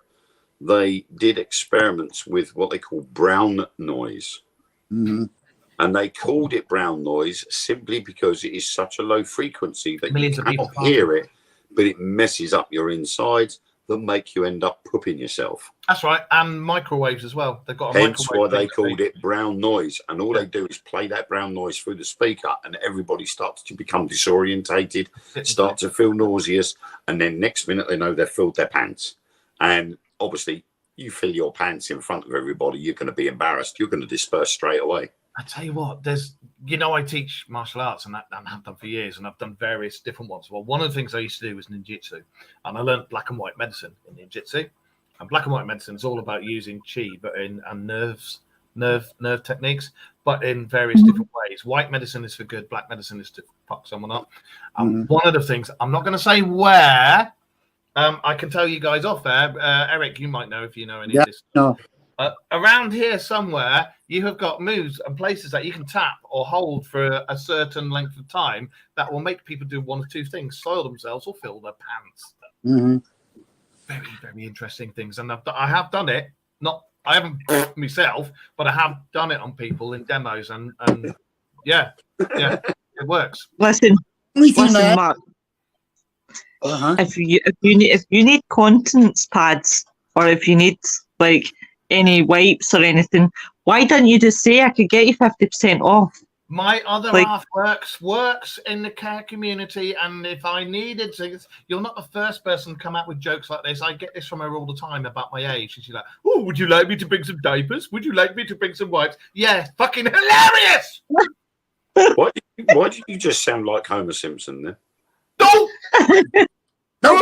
they did experiments with what they call brown noise. Mm-hmm. And they called it brown noise simply because it is such a low frequency that Millions you of people cannot hear it, but it messes up your insides that make you end up pooping yourself. That's right, and microwaves as well. They've got a Hence why microwave they thing. called it brown noise. And all they do is play that brown noise through the speaker, and everybody starts to become disorientated, start to feel nauseous, and then next minute they know they've filled their pants. And obviously, you fill your pants in front of everybody, you're going to be embarrassed. You're going to disperse straight away. I tell you what, I teach martial arts and have done for years, and I've done various different ones. Well, one of the things I used to do was ninjutsu, and I learned black and white medicine in ninjutsu. And black and white medicine is all about using chi, but in nerves nerve techniques, but in various different ways. White medicine is for good, black medicine is to fuck someone up. One of the things, I'm not going to say where, I can tell you guys off there. Eric, you might know if you know any of this. No. Around here somewhere, you have got moves and places that you can tap or hold for a certain length of time that will make people do one of two things: soil themselves or fill their pants. Very, very interesting things. And I have done it. I haven't myself, but I have done it on people in demos, and yeah, it works. Listen, Mark. If you need continence pads, or if you need like any wipes or anything, why don't you just say I could get you 50% off? My other half works in the care community, and if I needed to, you're not the first person to come out with jokes like this. I get this from her all the time about my age. And she's like, "Oh, would you like me to bring some diapers? Would you like me to bring some wipes?" Yeah, fucking hilarious. Why did you just sound like Homer Simpson then? No. No.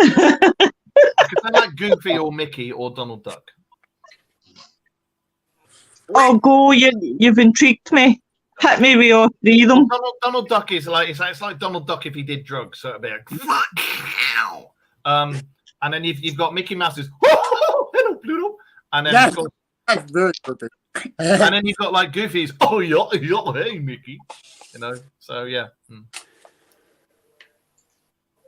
I could sound like Goofy or Mickey or Donald Duck. Oh, go! You've intrigued me. Hit me with all three of them. Donald Duck is like it's like Donald Duck if he did drugs. So it'd be like fuck hell. And then you've got Mickey Mouse's hello Pluto, and then That's very good. and then you've got like Goofy's hey Mickey, you know. So yeah.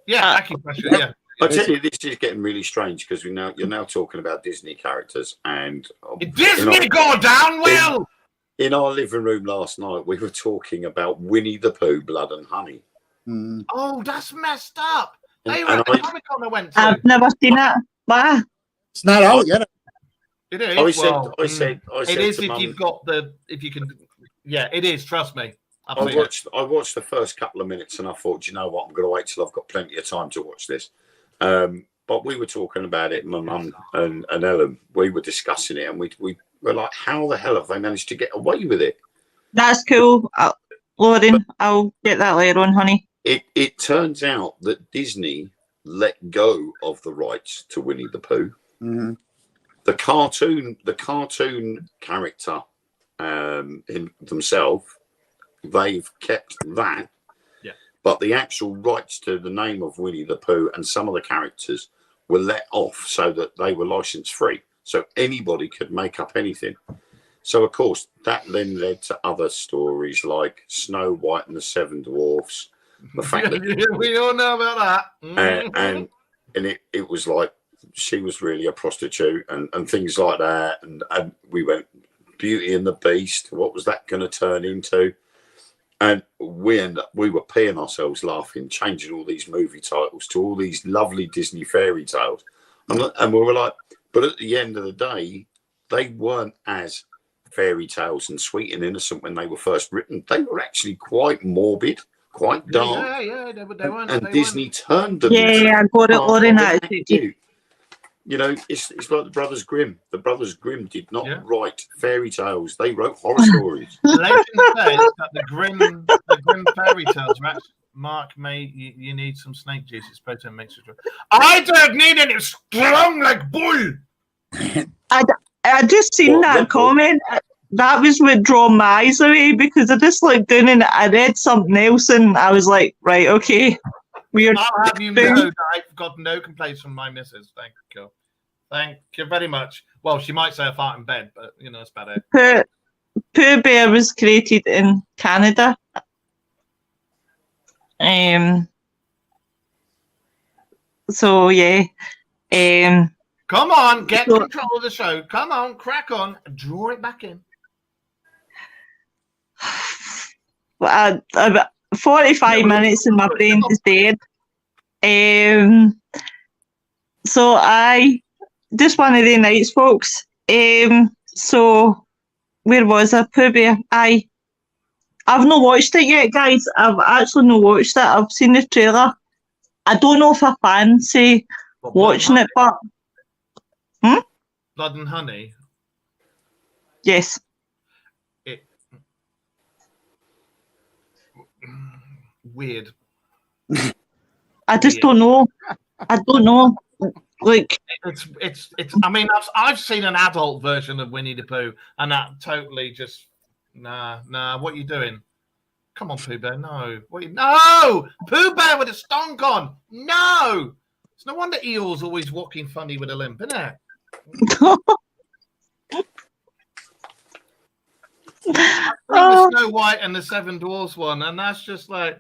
Acupressure, yeah. I tell you, this is getting really strange because you're now talking about Disney characters, and Disney go down well. In our living room last night, we were talking about Winnie the Pooh, Blood and Honey. Oh, that's messed up. They were at the Comic Con I went to. I've never seen it. Why? It's not out yet. It is. I said it is if you've got if you can. Yeah, it is. Trust me. I watched the first couple of minutes and I thought, you know what, I'm going to wait till I've got plenty of time to watch this. But we were talking about it, my mum and Ellen. We were discussing it, and we were like, "How the hell have they managed to get away with it?" That's cool, Lauren. I'll get that later on, honey. It turns out that Disney let go of the rights to Winnie the Pooh. The cartoon character in themselves, they've kept that. But the actual rights to the name of Winnie the Pooh and some of the characters were let off so that they were license free. So anybody could make up anything. So, of course, that then led to other stories like Snow White and the Seven Dwarfs. The fact that we all know about that. And it was like she was really a prostitute and things like that. And we went Beauty and the Beast. What was that going to turn into? And we were peeing ourselves laughing, changing all these movie titles to all these lovely Disney fairy tales. And we were like, but at the end of the day, they weren't as fairy tales and sweet and innocent when they were first written. They were actually quite morbid, quite dark. Yeah, they weren't. And Disney turned them. Yeah, I got it, Lauren. You know, it's like the Brothers Grimm. The Brothers Grimm did not write fairy tales; they wrote horror stories. Legend says that the Grimm fairy tales are actually, Mark, mate, you need some snake juice. It's protein mixture. I don't need it. It's strong like bull. I just seen that comment. That was what drew my eyes away because I just looked down and I read something else and I was like, right, okay. Weird. I'll have you know that I've got no complaints from my missus. Thank you. Thank you very much. Well, she might say I fart in bed, but you know, that's about it. Pooh Bear was created in Canada. So yeah. Come on, get control of the show. Come on, crack on, draw it back in. 45 minutes and my brain is dead. So I just one of the nights, folks. So where was I? Pooh Bear. I've not watched it yet, guys. I've actually not watched it. I've seen the trailer. I don't know if I fancy watching it, but Blood and Honey. Yes. Weird. I just don't know. I don't know. Like, It's. I mean, I've seen an adult version of Winnie the Pooh, and that totally just nah. What are you doing? Come on, Pooh Bear. No. No! Pooh Bear with a stonk on. No. It's no wonder Eeyore's always walking funny with a limp, isn't it? The Snow White and the Seven Dwarfs one, and that's just like.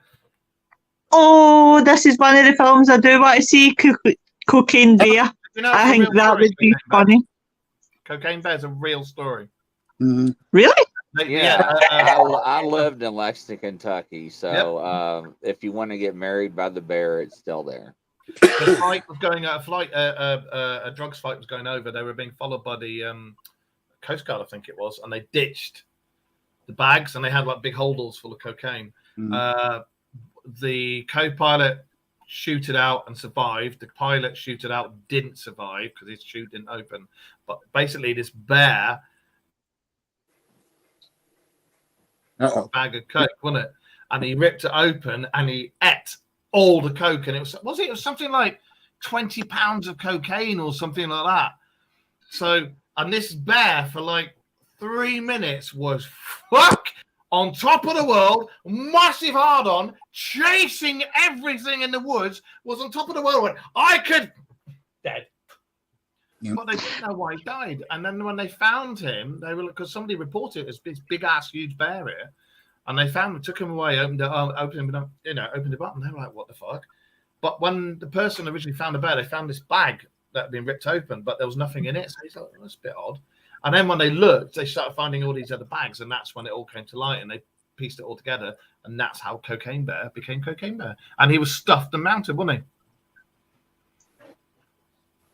Oh, this is one of the films I do want to see. Cocaine Bear. You know, I think that would be funny. Cocaine Bear's a real story. Mhm. Really? Yeah, I lived in Lexington, Kentucky. So if you want to get married by the bear, it's still there. The flight was going a drugs flight was going over. They were being followed by the Coast Guard, I think it was, and they ditched the bags and they had like big holdalls full of cocaine. The co-pilot shooted out and survived. The pilot shooted out, didn't survive because his chute didn't open. But basically, this bear. Bag of coke, wasn't it? And he ripped it open and he ate all the coke. And it was something like 20 pounds of cocaine or something like that. So, and this bear for like 3 minutes was on top of the world, massive hard on, chasing everything in the woods, was on top of the world. Went, I could dead. Yep. But they didn't know why he died. And then when they found him, they were because somebody reported it as this big ass huge bear here, and they found him, took him away, opened him up, and they were like, "What the fuck?" But when the person originally found the bear, they found this bag that had been ripped open, but there was nothing in it. So he's like, oh, "That's a bit odd." And then when they looked, they started finding all these other bags, and that's when it all came to light, and they pieced it all together, and that's how Cocaine Bear became Cocaine Bear. And he was stuffed and mounted, wasn't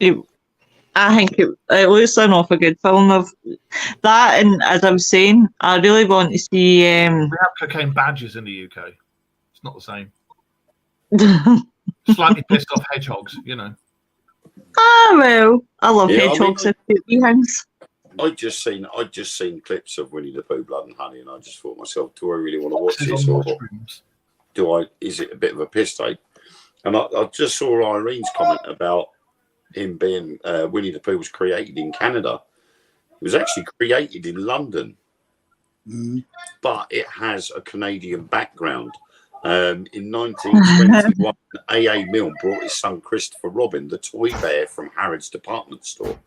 he? I think it looks an awful good film of that, and as I was saying, I really want to see. We have cocaine badges in the UK. It's not the same. Slightly pissed off hedgehogs, you know. Ah, well, I love hedgehogs and poopy things. I'd just seen clips of Winnie the Pooh, Blood and Honey, and I just thought to myself, do I really want to watch this, or is it a bit of a piss take? And I just saw Irene's comment about him being Winnie the Pooh was created in Canada. It was actually created in London, but it has a Canadian background. In 1921, A.A. Milne brought his son Christopher Robin, the toy bear, from Harrods department store.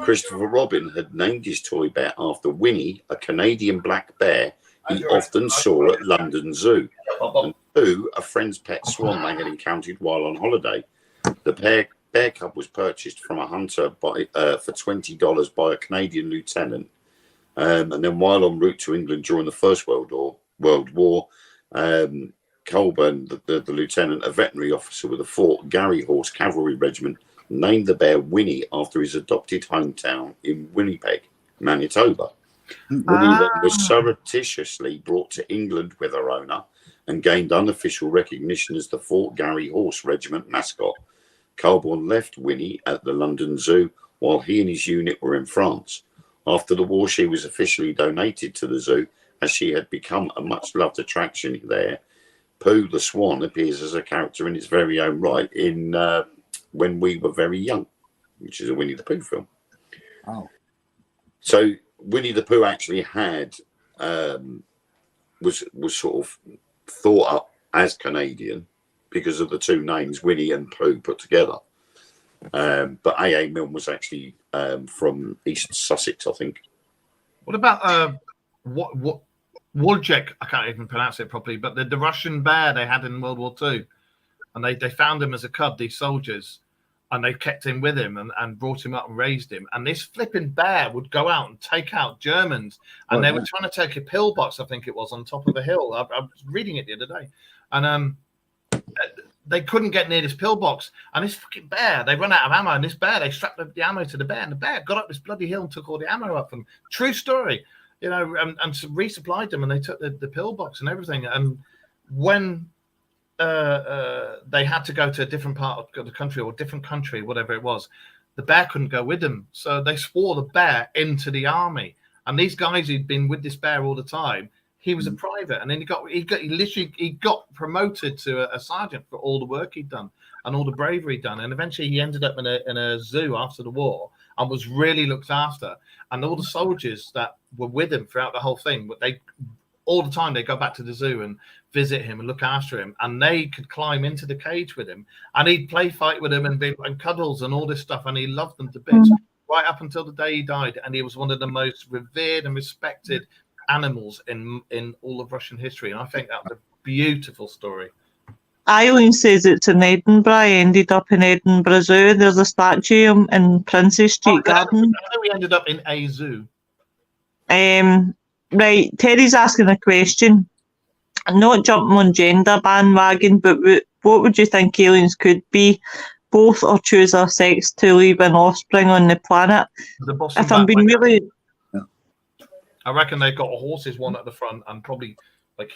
Christopher Robin had named his toy bear after Winnie, a Canadian black bear he often saw at London Zoo, and Pooh, a friend's pet swan they had encountered while on holiday. The bear cub was purchased from a hunter for $20 by a Canadian lieutenant, and then while en route to England during the First World War, Colburn, the lieutenant, a veterinary officer with the Fort Garry Horse Cavalry Regiment, named the bear Winnie after his adopted hometown in Winnipeg, Manitoba. Winnie then was surreptitiously brought to England with her owner and gained unofficial recognition as the Fort Garry Horse Regiment mascot. Colburn left Winnie at the London Zoo while he and his unit were in France. After the war, she was officially donated to the zoo as she had become a much-loved attraction there. Pooh the Swan appears as a character in its very own right in When We Were Very Young, which is a Winnie the Pooh film. Oh. So Winnie the Pooh actually had was sort of thought up as Canadian because of the two names, Winnie and Pooh, put together. But A.A. Milne was actually from East Sussex, I think. What about what Wojciech? I can't even pronounce it properly, but the Russian bear they had in World War II, and they found him as a cub, these soldiers, and they kept him with him and brought him up and raised him. And this flipping bear would go out and take out Germans, and they were trying to take a pillbox, I think it was, on top of a hill. I was reading it the other day, and they couldn't get near this pillbox. And this fucking bear, they run out of ammo, and this bear, they strapped the ammo to the bear, and the bear got up this bloody hill and took all the ammo up. And true story, you know, and resupplied them, and they took the pillbox and everything. And when they had to go to a different part of the country or different country, whatever it was, the bear couldn't go with them. So they swore the bear into the army. And these guys who'd been with this bear all the time, he was a private, and then he got promoted to a sergeant for all the work he'd done and all the bravery done, and eventually he ended up in a zoo after the war and was really looked after. And all the soldiers that were with him throughout the whole thing, all the time they go back to the zoo and visit him and look after him, and they could climb into the cage with him, and he'd play fight with him and cuddles and all this stuff, and he loved them to bits right up until the day he died. And he was one of the most revered and respected animals in all of Russian history, and I think that was a beautiful story. Eileen says it's in Edinburgh. I ended up in Edinburgh Zoo. There's a statue in Princess Street Garden. I know we ended up in a zoo. Right, Terry's asking a question. I'm not jumping on gender bandwagon, but what would you think aliens could be? Both, or choose a sex to leave an offspring on the planet? If I'm being really... I reckon they've got horses, one at the front, and probably like...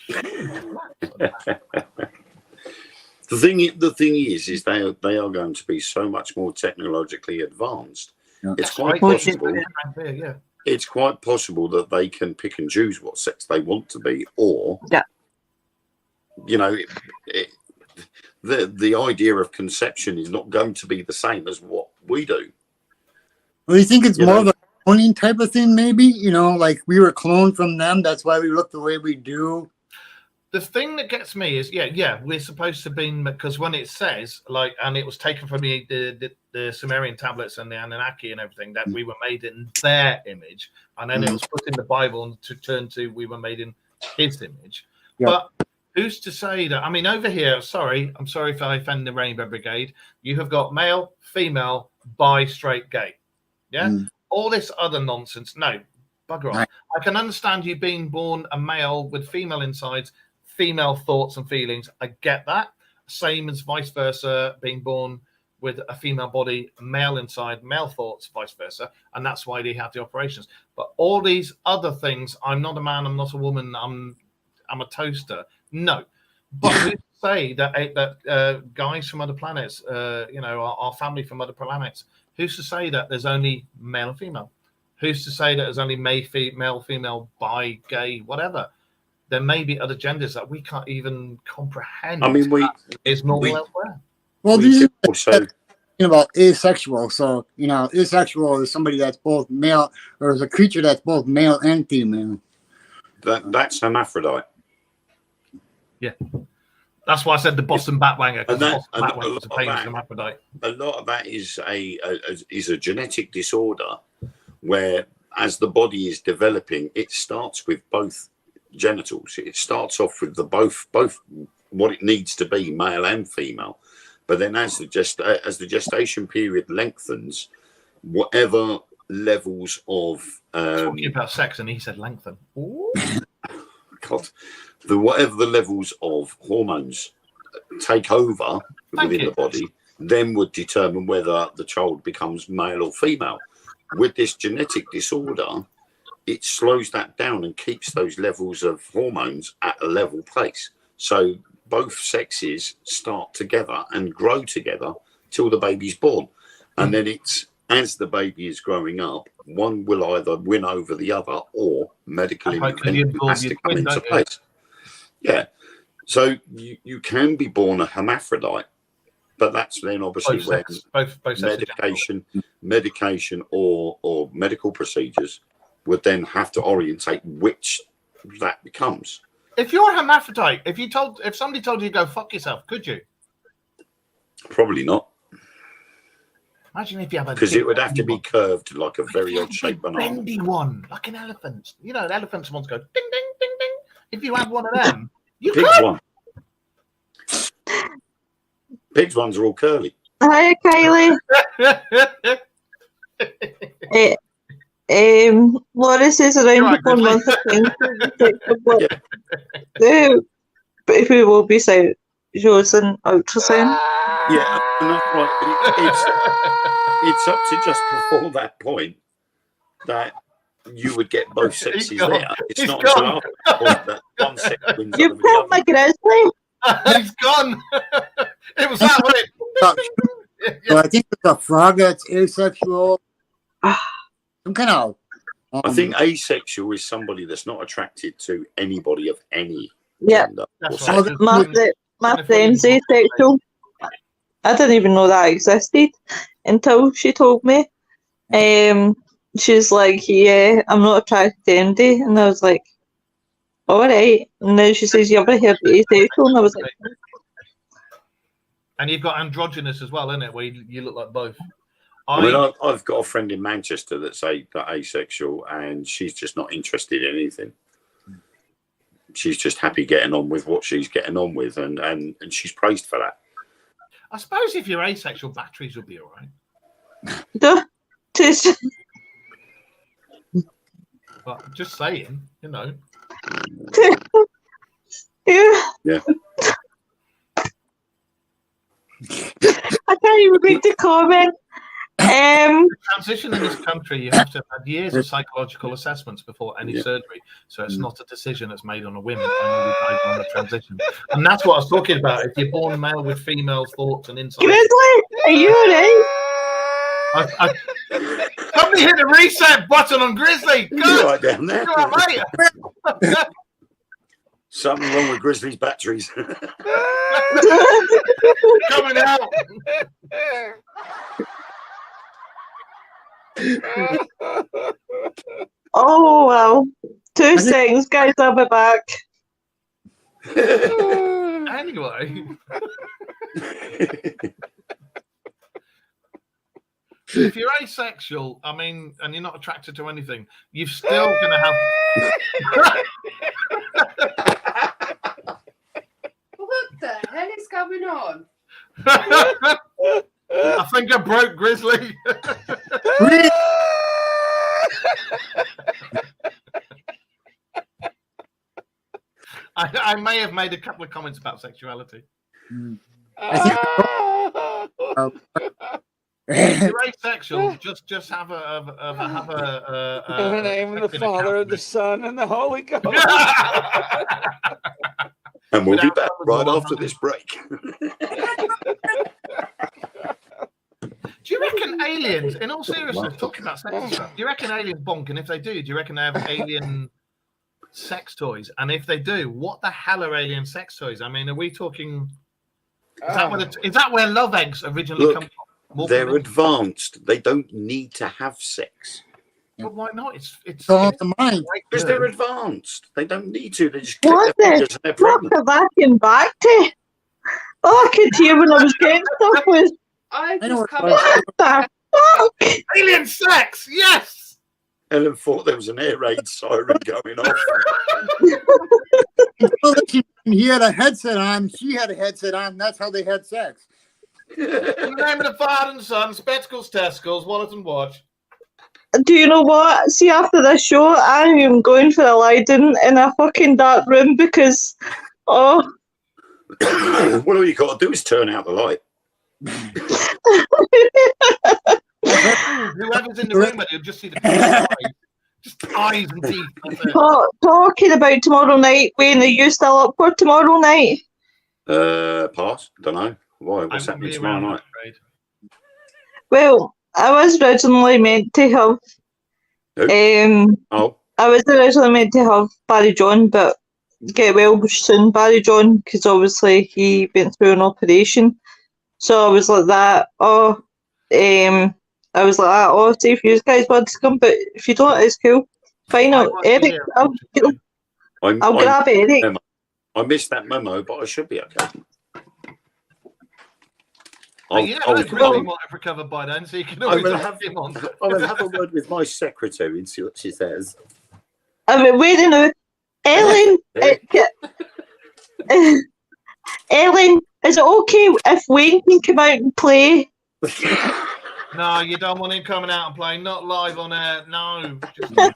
The thing is they are going to be so much more technologically advanced. Yeah. It's quite possible. Yeah. It's quite possible that they can pick and choose what sex they want to be, or the idea of conception is not going to be the same as what we do. Well, you think it's more of a cloning type of thing, maybe? Like we were cloned from them. That's why we look the way we do. The thing that gets me is, we're supposed to be, because when it says, like, and it was taken from the Sumerian tablets and the Anunnaki and everything, that we were made in their image, and then it was put in the Bible and to turn to we were made in his image. Yep. But who's to say that? I mean, over here, I'm sorry if I offend the Rainbow Brigade, you have got male, female, bi, straight, gay. Yeah? All this other nonsense, no, bugger off. I can understand you being born a male with female insides, female thoughts and feelings. I get that. Same as vice versa, being born with a female body, male inside, male thoughts, vice versa. And that's why they have the operations. But all these other things, I'm not a man, I'm not a woman, I'm a toaster. No. But who say that guys from other planets, our family from other planets, who's to say that there's only male and female? Who's to say that there's only male, female, bi, gay, whatever? There may be other genders that we can't even comprehend. I mean, is normal elsewhere. Well, this is also about asexual. So, asexual is somebody that's both male, or is a creature that's both male and female. That's hermaphrodite. Yeah, that's why I said the Boston Batwanger, because the Boston Batwanger was a famous hermaphrodite. A lot of that is a genetic disorder where, as the body is developing, it starts with both genitals. It starts off with the both what it needs to be, male and female, but then as the gestation period lengthens, whatever levels of talking about sex, and he said lengthen. God, whatever the levels of hormones take over within the body, then would determine whether the child becomes male or female. With this genetic disorder, it slows that down and keeps those levels of hormones at a level place. So both sexes start together and grow together till the baby's born. And then it's, as the baby is growing up, one will either win over the other, or medical intervention has to come into place. Yeah. So you can be born a hermaphrodite, but that's then obviously where medication or medical procedures would then have to orientate which that becomes. If you're a hermaphrodite, if somebody told you to go fuck yourself, could you? Probably not. Imagine if you have because it would have to be curved like a very odd shaped banana. Bendy one, like an elephant. The elephants ones go ding ding ding ding. If you had one of them, you Pigs could. one. Pigs ones are all curly. Hi, Kylie. Laura says around the 4 months but who will be chosen ultrasound? Yeah, that's right. It's up to just before that point that you would get both sexes there. It's not until after that point that one sex wins. You killed my grizzly. He's gone. It was that way. So I think it's a frog that's asexual. Some kind of I think asexual is somebody that's not attracted to anybody of any Yeah. gender. That's or right. sex. My friend's asexual. I didn't even know that existed until she told me. She's like, yeah, I'm not attracted to anybody. And I was like, all right. And then she says, you ever heard of asexual? And I was like, And you've got androgynous as well, isn't it? Where you look like both. I mean, I've got a friend in Manchester that's asexual, and she's just not interested in anything. She's just happy getting on with what she's getting on with, and she's praised for that. I suppose if you're asexual, batteries will be all right. duh. Just, But just saying, you know. yeah. I can't even read the comment. Transition in this country, you have to have had years of psychological assessments before any surgery. So it's not a decision that's made on a whim on the transition. And that's what I was talking about. If you're born male with female thoughts and insights. Grizzly, are you alright? Somebody hit the reset button on Grizzly. You're right down there. You're right, mate. Something wrong with Grizzly's batteries. Coming out. Oh, well. 2 seconds, guys, I'll be back. Anyway. If you're asexual, I mean, and you're not attracted to anything, you're still going to have... What the hell is going on? I think I broke Grizzly. I may have made a couple of comments about sexuality. If you're asexual, just have In the name of the Father, of the Son, and the Holy Ghost. And we'll be back right after this break. Do you reckon aliens, in all seriousness, talking about sex and stuff, do you reckon aliens bonk? And if they do you reckon they have alien sex toys? And if they do, what the hell are alien sex toys? I mean, are we talking... Is that where love eggs originally come from? They're advanced. They don't need to have sex. But why not? It's all the mind. Because they're advanced. They don't need to. They just What click their fingers and they're pregnant. the vacuum back to? All I could hear when I was getting stuff was, I I know just what come what the fuck? alien sex, yes! Ellen thought there was an air raid siren going off. He had a headset on. She had a headset on. That's how they had sex. In the name of the Father and Son, spectacles, testicles, wallet and watch. Do you know what? See, after this show, I am going for a lie down in a fucking dark room because, oh, Well, all you got to do is turn out the light. Whoever's in the room, you'll just see the eyes. Just eyes and teeth. That's it. talking about tomorrow night. Wayne, are you still up for tomorrow night? Pass. Don't know. Why? What's I happening won't be tomorrow around, night? I'm afraid. Well, I was originally meant to have. Oh, I was originally meant to have Barry John, but get well soon, Barry John, because obviously he went through an operation. So I was like that. I was like that. Oh, see if you guys want to come, but if you don't, it's cool. Fine. Eric, I'll grab Eric. I missed that memo, but I should be okay. I really might have recovered by then, so you can always have him on. I will have a word with my secretary and see what she says. I mean, wait a minute. Ellen, Ellen, is it okay if Wayne can come out and play? No, you don't want him coming out and playing, not live on air. No. Just... Do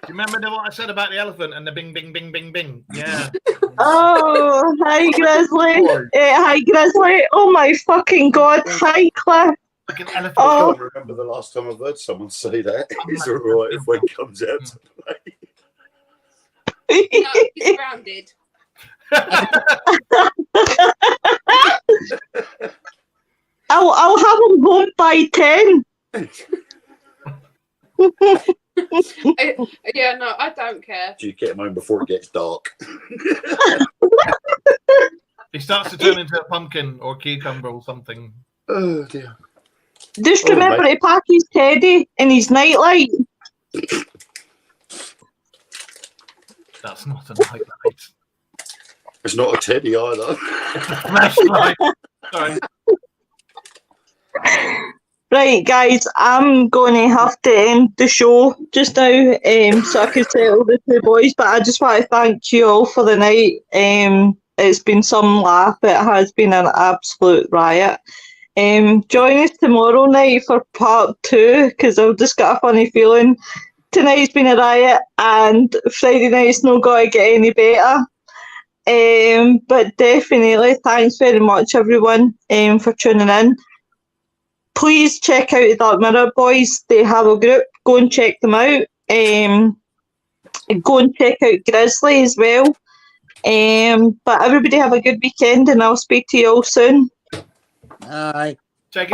you remember what I said about the elephant and the bing, bing, bing, bing, bing? Yeah. Oh, hi, Grizzly. Hi, Grizzly. Oh, my fucking God. Hi, Cliff. Like an elephant. I can't remember the last time I've heard someone say that. It's all right if Wayne comes out to play. No, he's grounded. I'll have him home by 10. Yeah, no, I don't care. You get him home before it gets dark. He starts to turn into a pumpkin or cucumber or something. Oh dear. Just Oh, remember mate. to pack his teddy in his nightlight. That's not a nightlight. It's not a teddy either. Flashlight. Sorry. Right, guys, I'm going to have to end the show just now, so I can settle the two boys. But I just want to thank you all for the night. It's been some laugh. It has been an absolute riot. Join us tomorrow night for part 2, because I've just got a funny feeling tonight's been a riot and Friday night's not going to get any better. But definitely, thanks very much, everyone, for tuning in. Please check out the Dark Mirror Boys. They have a group. Go and check them out. Go and check out Grizzly as well. But everybody have a good weekend, and I'll speak to you all soon. Aye. Take it